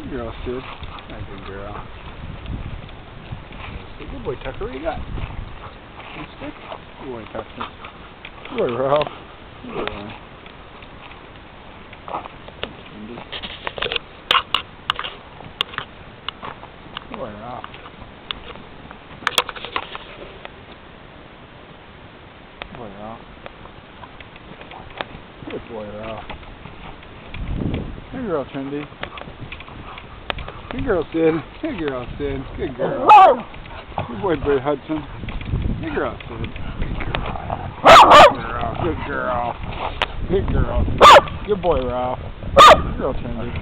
Good girl, Sid. That's a good girl. Good boy, Tucker. What you got? You stick? Good boy, Tucker. Good boy, Ralph. Good boy. Good boy, Ralph. Good boy, Ralph. Good boy, Ralph. Good girl, Trendy. Good girl, Sid. Good girl, Sid. Good girl. Good boy, Bert Hudson. Good girl, Sid. Good girl. Good girl. Good boy, Ralph. Good girl, Trendy.